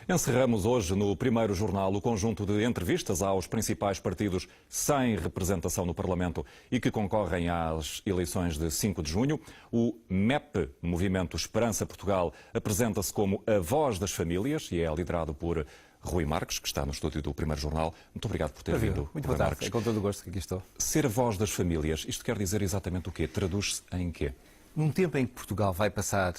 Encerramos hoje no primeiro jornal o conjunto de entrevistas aos principais partidos sem representação no Parlamento e que concorrem às eleições de 5 de junho. O MEP, Movimento Esperança Portugal, apresenta-se como a voz das famílias e é liderado por Rui Marques, que está no estúdio do primeiro jornal. Muito obrigado por ter vindo. Muito boa tarde, é com todo o gosto que aqui estou. Ser a voz das famílias, isto quer dizer exatamente o quê? Traduz-se em quê? Num tempo em que Portugal vai passar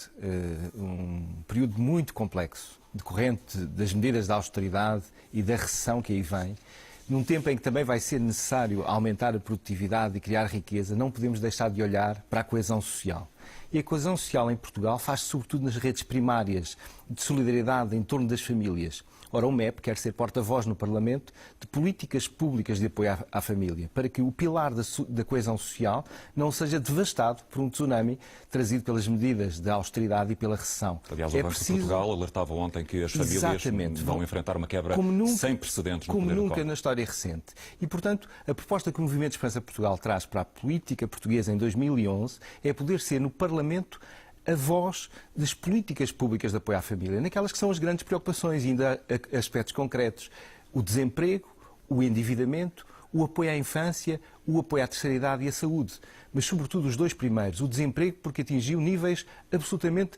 um período muito complexo, decorrente das medidas da austeridade e da recessão que aí vem, num tempo em que também vai ser necessário aumentar a produtividade e criar riqueza, não podemos deixar de olhar para a coesão social. E a coesão social em Portugal faz-se sobretudo nas redes primárias de solidariedade em torno das famílias. Ora, o MEP quer ser porta-voz no Parlamento de políticas públicas de apoio à família, para que o pilar da coesão social não seja devastado por um tsunami trazido pelas medidas da austeridade e pela recessão. Aliás, o Banco de Portugal alertava ontem que as famílias vão enfrentar uma quebra sem precedentes no poder como nunca na história recente. E, portanto, a proposta que o Movimento Esperança Portugal traz para a política portuguesa em 2011 é poder ser no Parlamento a voz das políticas públicas de apoio à família, naquelas que são as grandes preocupações, ainda aspectos concretos: o desemprego, o endividamento, o apoio à infância, o apoio à terceira idade e à saúde. Mas, sobretudo, os dois primeiros, o desemprego, porque atingiu níveis absolutamente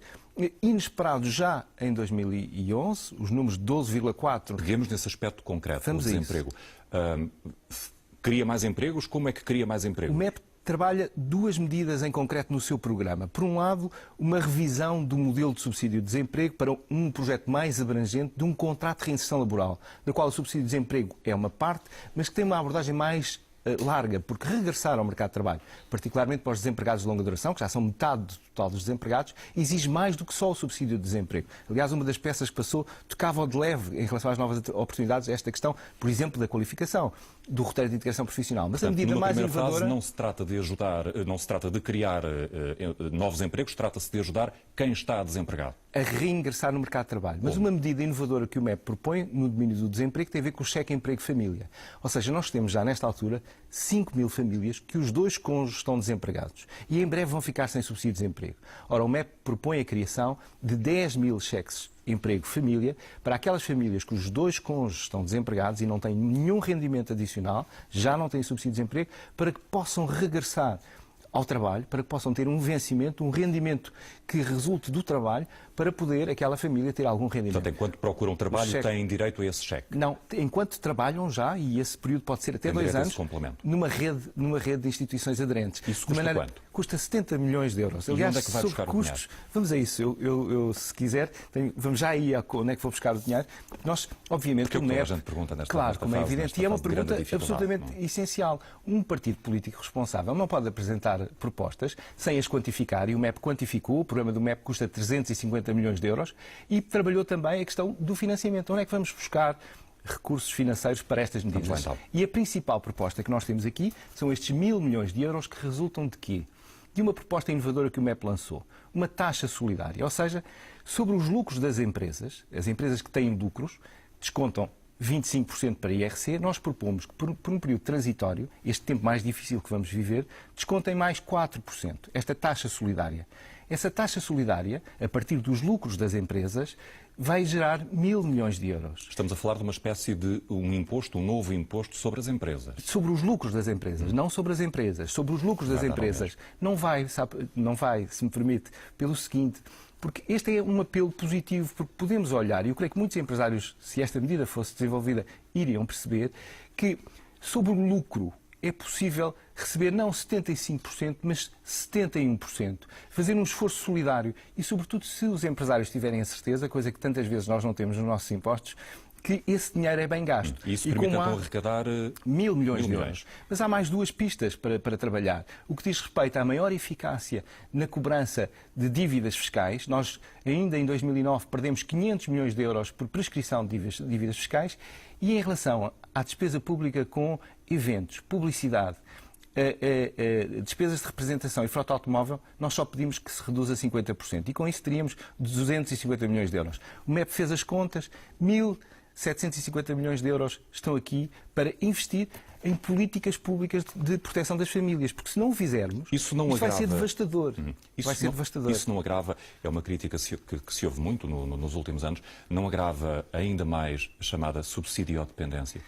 inesperados já em 2011, os números de 12,4%. Peguemos nesse aspecto concreto, Vamos o desemprego. Cria mais empregos? Como é que cria mais empregos? O MEP trabalha duas medidas em concreto no seu programa. Por um lado, uma revisão do modelo de subsídio de desemprego para um projeto mais abrangente de um contrato de reinserção laboral, da qual o subsídio de desemprego é uma parte, mas que tem uma abordagem mais larga, porque regressar ao mercado de trabalho, particularmente para os desempregados de longa duração, que já são metade do total dos desempregados, exige mais do que só o subsídio de desemprego. Aliás, uma das peças que passou tocava de leve em relação às novas oportunidades, esta questão, por exemplo, da qualificação, do roteiro de integração profissional. Mas portanto, a medida mais inovadora... fase não se trata de ajudar, não se trata de criar novos empregos, trata-se de ajudar quem está desempregado. A reingressar no mercado de trabalho. Mas uma medida inovadora que o MEP propõe no domínio do desemprego tem a ver com o cheque emprego família. Ou seja, nós temos já nesta altura 5 mil famílias que os dois cônjuges estão desempregados e em breve vão ficar sem subsídio de desemprego. Ora, o MEP propõe a criação de 10 mil cheques emprego família para aquelas famílias cujos dois cônjuges estão desempregados e não têm nenhum rendimento adicional, já não têm subsídio de desemprego, para que possam regressar ao trabalho, para que possam ter um vencimento, um rendimento que resulte do trabalho, para poder aquela família ter algum rendimento. Portanto, enquanto procuram trabalho, têm direito a esse cheque? Não, enquanto trabalham já, e esse período pode ser até 2 anos, numa rede de instituições aderentes. Isso custa quanto? Custa 70 milhões de euros. Aliás, onde é que vai buscar custos, o dinheiro? Vamos a isso. Eu se quiser, vamos já aí a onde é que vou buscar o dinheiro. Nós, obviamente, porque o MEP... a gente pergunta nesta Claro, nesta como é fase, evidente, e é uma pergunta absolutamente essencial. Um partido político responsável não pode apresentar propostas sem as quantificar, e o MEP quantificou. O programa do MEP custa 350 milhões de euros e trabalhou também a questão do financiamento. Onde é que vamos buscar recursos financeiros para estas medidas? E a principal proposta que nós temos aqui são estes 1.000 milhões de euros que resultam de quê? De uma proposta inovadora que o MEP lançou. Uma taxa solidária, ou seja, sobre os lucros das empresas, as empresas que têm lucros descontam 25% para IRC, nós propomos que por um período transitório, este tempo mais difícil que vamos viver, descontem mais 4%, esta taxa solidária. Essa taxa solidária, a partir dos lucros das empresas, vai gerar 1.000 milhões de euros. Estamos a falar de uma espécie de um imposto, um novo imposto sobre as empresas. Sobre os lucros das empresas, não sobre as empresas. Sobre os lucros das empresas. Não vai, se me permite, pelo seguinte... Porque este é um apelo positivo, porque podemos olhar, e eu creio que muitos empresários, se esta medida fosse desenvolvida, iriam perceber que sobre o lucro é possível receber não 75%, mas 71%. Fazer um esforço solidário e, sobretudo, se os empresários tiverem a certeza, coisa que tantas vezes nós não temos nos nossos impostos, que esse dinheiro é bem gasto. Isso permite então arrecadar 1.000 milhões de euros. Mas há mais duas pistas para trabalhar. O que diz respeito à maior eficácia na cobrança de dívidas fiscais. Nós, ainda em 2009, perdemos 500 milhões de euros por prescrição de dívidas fiscais. E em relação à despesa pública com eventos, publicidade, despesas de representação e frota automóvel, nós só pedimos que se reduza a 50%. E com isso teríamos 250 milhões de euros. O MEP fez as contas, 1.750 milhões de euros estão aqui para investir em políticas públicas de proteção das famílias, porque se não o fizermos, isso vai ser devastador. Devastador. Isso não agrava, é uma crítica que se ouve muito nos últimos anos, não agrava ainda mais a chamada subsidiodependência?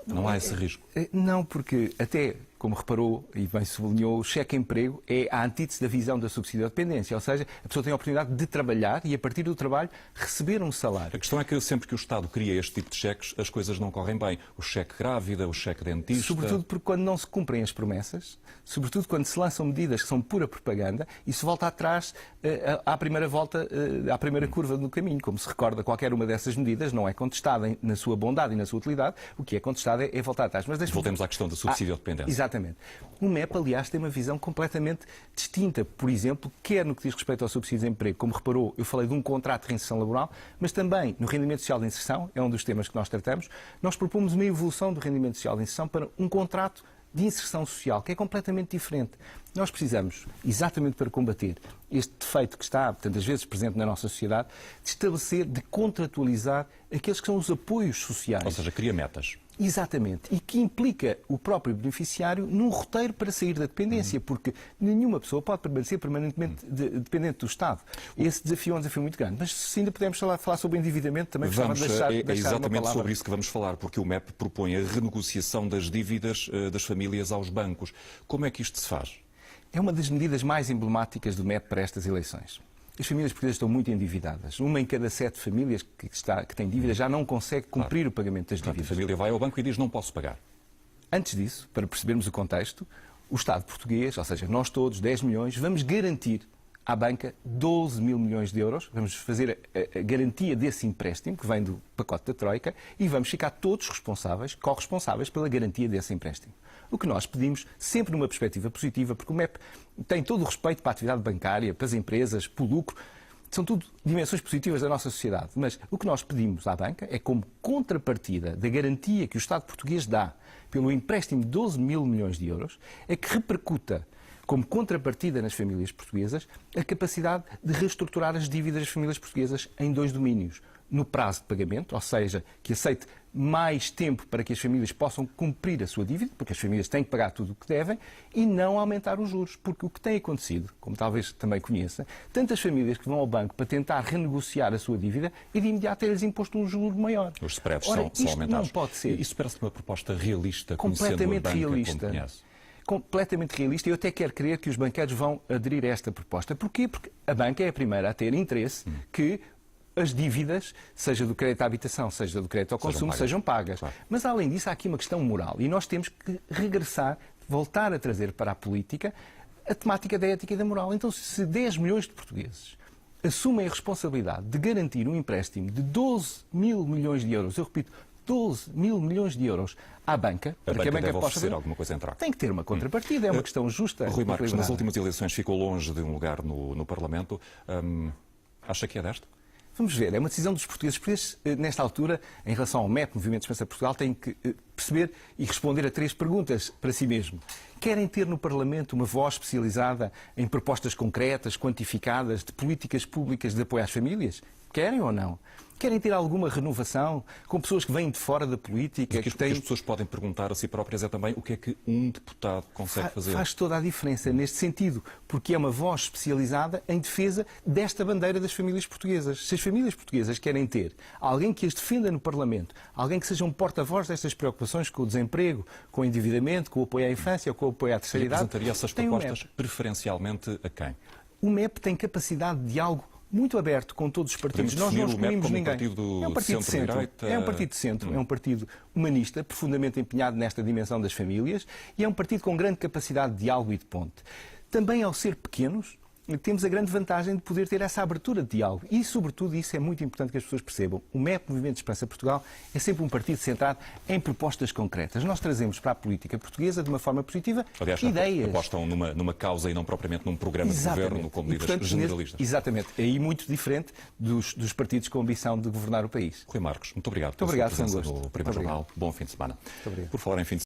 Não há esse risco? Não, porque até, como reparou e bem sublinhou, o cheque-emprego é a antítese da visão da subsidiodependência, ou seja, a pessoa tem a oportunidade de trabalhar e, a partir do trabalho, receber um salário. A questão é que sempre que o Estado cria este tipo de cheques, as coisas não correm bem. O cheque grávida, o cheque dentista... Sobretudo porque quando não se cumprem as promessas, sobretudo quando se lançam medidas que são pura propaganda, isso volta atrás à primeira volta, à primeira curva no caminho. Como se recorda, qualquer uma dessas medidas não é contestada na sua bondade e na sua utilidade, o que é contestado é voltar atrás. Mas voltemos à questão da subsidiodependência. Exatamente. O MEP, aliás, tem uma visão completamente distinta. Por exemplo, quer no que diz respeito ao subsídio de emprego, como reparou, eu falei de um contrato de reinserção laboral, mas também no rendimento social de inserção, é um dos temas que nós tratamos, nós propomos uma evolução do rendimento social de inserção para um contrato de inserção social, que é completamente diferente. Nós precisamos, exatamente para combater este defeito que está tantas vezes presente na nossa sociedade, de estabelecer, de contratualizar aqueles que são os apoios sociais. Ou seja, cria metas. Exatamente. E que implica o próprio beneficiário num roteiro para sair da dependência, porque nenhuma pessoa pode permanecer permanentemente dependente do Estado. Esse desafio é um desafio muito grande. Mas se ainda pudermos falar sobre o endividamento, também gostava de deixar É exatamente uma palavra. sobre isso que vamos falar, porque o MEP propõe a renegociação das dívidas das famílias aos bancos. Como é que isto se faz? É uma das medidas mais emblemáticas do MEP para estas eleições. As famílias portuguesas estão muito endividadas. Uma em cada 7 famílias que tem dívidas já não consegue cumprir o pagamento das dívidas. A família vai ao banco e diz: não posso pagar. Antes disso, para percebermos o contexto, o Estado português, ou seja, nós todos, 10 milhões, vamos garantir à banca 12 mil milhões de euros, vamos fazer a garantia desse empréstimo, que vem do pacote da Troika, e vamos ficar todos corresponsáveis pela garantia desse empréstimo. O que nós pedimos, sempre numa perspectiva positiva, porque o MEP tem todo o respeito para a atividade bancária, para as empresas, para o lucro, são tudo dimensões positivas da nossa sociedade. Mas o que nós pedimos à banca é, como contrapartida da garantia que o Estado português dá pelo empréstimo de 12 mil milhões de euros, é que repercuta como contrapartida nas famílias portuguesas a capacidade de reestruturar as dívidas das famílias portuguesas em 2 domínios. No prazo de pagamento, ou seja, que aceite mais tempo para que as famílias possam cumprir a sua dívida, porque as famílias têm que pagar tudo o que devem, e não aumentar os juros. Porque o que tem acontecido, como talvez também conheça, tantas famílias que vão ao banco para tentar renegociar a sua dívida e de imediato é-lhes imposto um juro maior. Os spreads são aumentados. Não pode ser. Isso parece uma proposta realista, completamente realista. Completamente realista. Eu até quero crer que os banqueiros vão aderir a esta proposta. Porquê? Porque a banca é a primeira a ter interesse que as dívidas, seja do crédito à habitação, seja do crédito ao consumo, sejam pagas. Claro. Mas, além disso, há aqui uma questão moral. E nós temos que regressar, voltar a trazer para a política a temática da ética e da moral. Então, se 10 milhões de portugueses assumem a responsabilidade de garantir um empréstimo de 12 mil milhões de euros, eu repito, 12 mil milhões de euros à banca, para que a banca possa oferecer alguma coisa em troca. Tem que ter uma contrapartida, é uma questão justa. Rui Marcos, nas últimas eleições ficou longe de um lugar no Parlamento. Acha que é desta? Vamos ver, é uma decisão dos portugueses. Os portugueses, nesta altura, em relação ao MEP, Movimento de Esperança Portugal, têm que perceber e responder a 3 perguntas para si mesmo. Querem ter no Parlamento uma voz especializada em propostas concretas, quantificadas, de políticas públicas de apoio às famílias? Querem ou não? Querem ter alguma renovação com pessoas que vêm de fora da política? O que as pessoas podem perguntar a si próprias é também o que é que um deputado consegue fazer. Faz toda a diferença neste sentido, porque é uma voz especializada em defesa desta bandeira das famílias portuguesas. Se as famílias portuguesas querem ter alguém que as defenda no Parlamento, alguém que seja um porta-voz destas preocupações com o desemprego, com o endividamento, com o apoio à infância, com o apoio à terceira idade... E apresentaria essas propostas preferencialmente a quem? O MEP tem capacidade de diálogo muito aberto com todos os partidos. Nós não excluímos ninguém. É um partido de centro. É um partido de centro, é um partido humanista, profundamente empenhado nesta dimensão das famílias e é um partido com grande capacidade de diálogo e de ponte. Também, ao ser pequenos, temos a grande vantagem de poder ter essa abertura de diálogo. E, sobretudo, isso é muito importante que as pessoas percebam. O MEP, Movimento de Esperança Portugal, é sempre um partido centrado em propostas concretas. Nós trazemos para a política portuguesa, de uma forma positiva, ideias. Apostam numa causa e não propriamente num programa de governo com medidas generalistas. Exatamente. É aí muito diferente dos partidos com a ambição de governar o país. Rui Marcos, muito obrigado pela sua presença gosto. no Primeiro Jornal. Bom fim de semana. Muito obrigado. Por falar em fim de